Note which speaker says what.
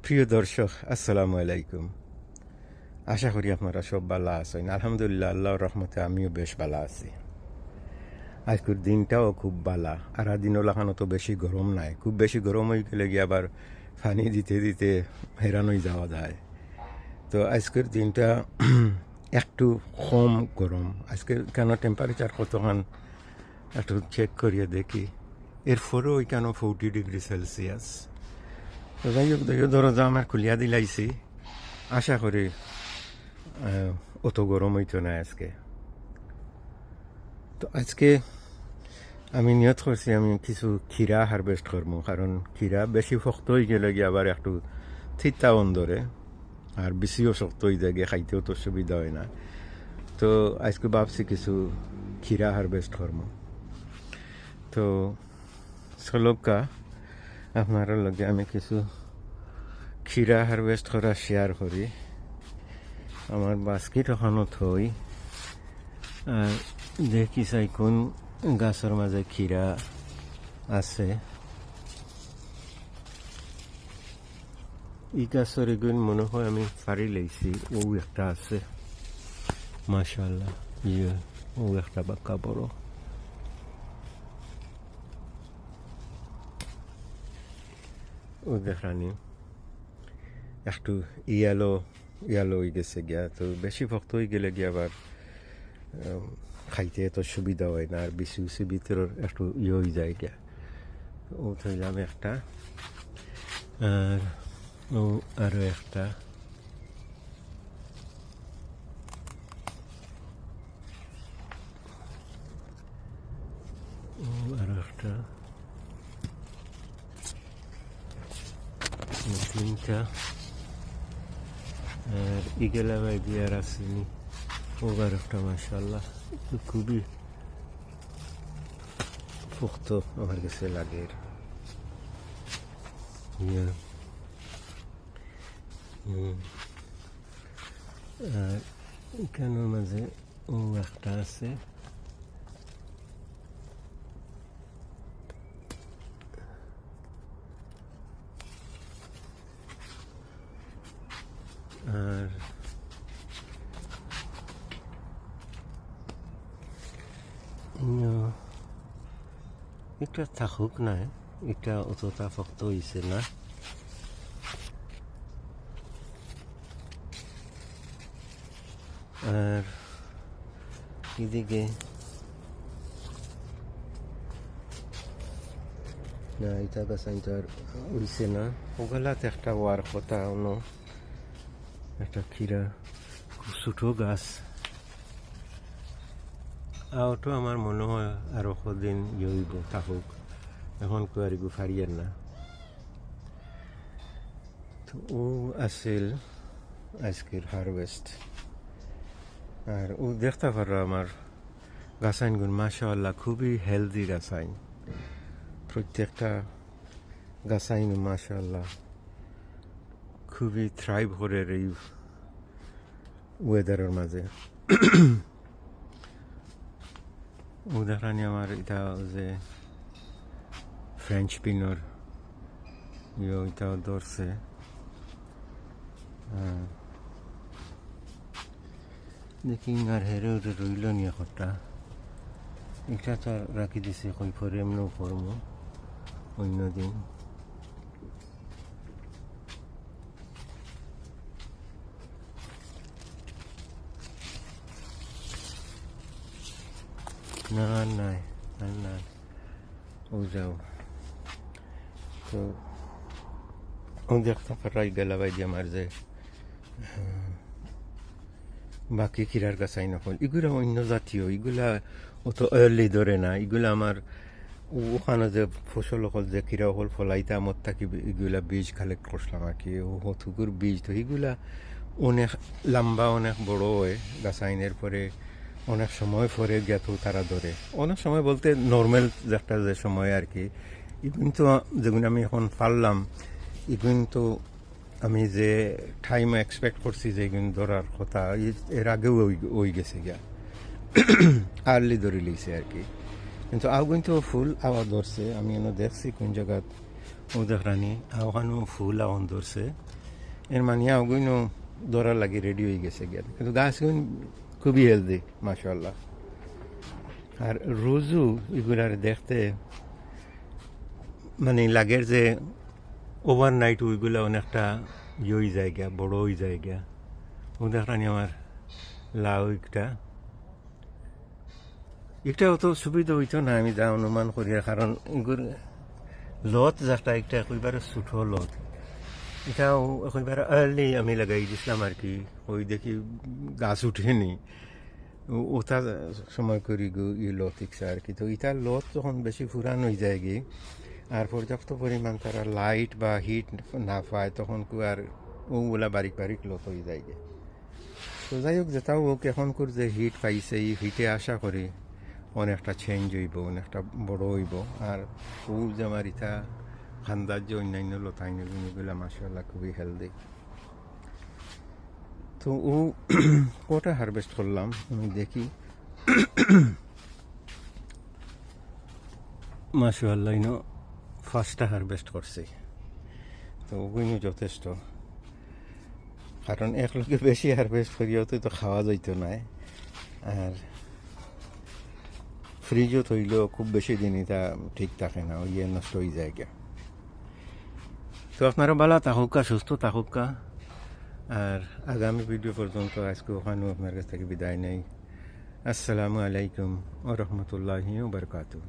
Speaker 1: প্রিয় দর্শক, আসসালামু আলাইকুম। আশা করি আপনারা সব ভালো আছেন। আলহামদুলিল্লাহ, আল্লাহর রহমতে আমিও বেশ ভালো আছি। আজকের দিনটাও খুব ভালো। আর দিনও লাগানো তো বেশি গরম নাই। খুব বেশি গরম হয়ে গেলে গিয়ে আবার পানি দিতে দিতে হেরান হয়ে যাওয়া যায়। তো আজকের দিনটা একটু কম গরম। আজকে কেন টেম্পারেচার কতক্ষণ একটু চেক করিয়ে দেখি। এরপরেও কেন 40 ডিগ্রি সেলসিয়াস। তো যাই হোক, দরজা আমার খুলিয়া দিলাইছি। আশা করি অত গরম হইতো না আজকে। তো আজকে আমি নিয়ত করছি আমি কিছু খিরা হারভেস্ট করবো, কারণ খিরা বেশি শক্ত হয়ে গেলে গিয়ে আবার একটু থিতা অন্দরে, আর বেশিও শক্ত হয়ে যায় গিয়ে খাইতেও তো সুবিধা হয় না। তো আজকে ভাবছি কিছু খিরা হারভেস্ট করবো। তো সলকা আপনার লগে আমি কিছু খিরা হারভেস্ট করা শেয়ার করি। আমার বাস্কিট ওখানো থই, আর দেখি চাই কোন গাছের মাঝে খিরা আছে। এই গাছের এগুন মনে হয় আমি ফাড়ি লাইছি। ও একটা আছে, মাশাআল্লাহ। ও একটা বাক্কা বড়। ও দেখানি একটু ইয়ালো হয়ে গেছে গিয়া। তো বেশি ভক্ত হয়ে গেলে গিয়া আবার খাইতে এত সুবিধা হয় না, আর বেশি বেশি ভিতরের একটু হয়ে যায় গিয়া। ও ধরলাম একটা, আর ও আরো একটা। ও আরো একটা, তিনটা। আর ইগেলা বাই বিয়ার আসেনি। ও আর একটা, মাশাআল্লাহ, খুবই পোক্ত আমার কাছে লাগে। আর এখানের মাঝে ও একটা আছে। আর এটা থাকুক না, এটা অতটা শক্ত হয়েছে না। আর এদিকে না, এটা গাছ আর উড়ছে না। ওগুলাতে একটা ওয়ার কথা অন্য একটা খিরা, খুব ছোটো গাছ। ওটা আমার মনে হয় আরো কদিন হইব, থাকুক। এখন তো আর এগু ফারিয়ার না। তো ও আসিল আজকের হারভেস্ট। আর ও দেখতে পারো আমার গাছাইনগুলো মাশাআল্লাহ খুবই হেলদি গাছাইন। প্রত্যেকটা গাছাইন মাশাআল্লাহ খুবই থ্রাইভ করে এই ওয়েদারের মাঝে। উদাহরণে আমার এটা যে ফ্রেঞ্চ পিনর এটাও ধরছে। দেখি আর হেরে উঠে রইল নিয়ে কটা। এটা তো রাখি দিছে কই পরে এমনও করবো অন্যদিন। না নাই না, ও যাও। তো ও দেখতে পারাই গেলা ভাই যে আমার যে বাকি খিরার গাছাই নকল, এগুলা অন্য জাতীয়। এগুলা অত আর্লি ধরে না। এগুলা আমার ওখানে যে ফসল অকল যে খিরা অকল ফলাইতে আমার থাকি এগুলা বীজ কালেক্ট করছিলাম আর কি। ও হতুকুর বীজ। তো এগুলা অনেক লম্বা, অনেক বড় হয় গাছাইনের পরে অনেক সময় পরে গেত তারা ধরে। অনেক সময় বলতে নর্মাল একটা যে সময় আর কি। এগুলো তো যেগুলো আমি এখন পারলাম, এগুলো তো আমি যে টাইম এক্সপেক্ট করছি যে এগুলো ধরার কথা, এর আগেও ওই গেছে গিয়া। আর্লি ধরে লিছে আর কি। কিন্তু আও কিন্তু ফুল আওয়া ধরছে। আমি এনে দেখছি কোন জায়গাত ও দেখরানি আওখানো ফুল আওয়ান ধরছে। এর মানে ওগুলো ধরা লাগে রেডি হয়ে গেছে গিয়া, কিন্তু গাছগুলো খুবই হেলদি মাশাআল্লাহ। আর রোজু এগুলার দেখতে মানে লাগের যে ওভারনাইট ওইগুলা অনেকটা ইয়ে জায়গা, বড় ওই জায়গা ও দেখানি আমার লাউ একটা অত সুবিধা হইতো না, আমি যা অনুমান করি, কারণ এগুর লত যাটা একটা একেবারে ছোট লত, এটাও একেবারে আর্লি আমি লাগাই দিছিলাম আর কি, ওই দেখি গাছ উঠেনি ওটা সময় করি গো ই লত ইচ্ছা আর কি। তো ইটার লত যখন বেশি ফুরান হয়ে যায় গি আর পর্যাপ্ত পরিমাণ তারা লাইট বা হিট না পায়, তখন কু আর ওগুলা বারিক বারিক লত হয়ে যায় গে। তো যাই হোক, যেটাও হোক, এখন করে যে হিট পাইছে এই হিটে আশা করি অনেকটা চেঞ্জ হইব, অনেকটা বড় হইব। আর ও যে আমার ইটা খান্দার যে অন্যান্য লতাইনগুলো মাশাআল্লাহ খুবই হেলদি। তো ও কটা হারভেস্ট করলাম আমি দেখি, মাশাআল্লাহ ইনো ফার্স্টটা হারভেস্ট করছি। তো ওগুলো যথেষ্ট, কারণ একলগে বেশি হারভেস্ট করিয়াও তো খাওয়া যাইত না, আর ফ্রিজও থইলেও খুব বেশি দিন এটা ঠিক থাকে না, ওই নষ্ট হয়ে যায় গিয়া। তো আপনারা ভালো থাকুকা, সুস্থ থাকুকা, আর আগামী ভিডিও পর্যন্ত আজকে ওখানেও আপনার কাছ থেকে বিদায় নেই। আসসালামু আলাইকুম ওয়া রাহমাতুল্লাহি ওয়া বারাকাতুহু।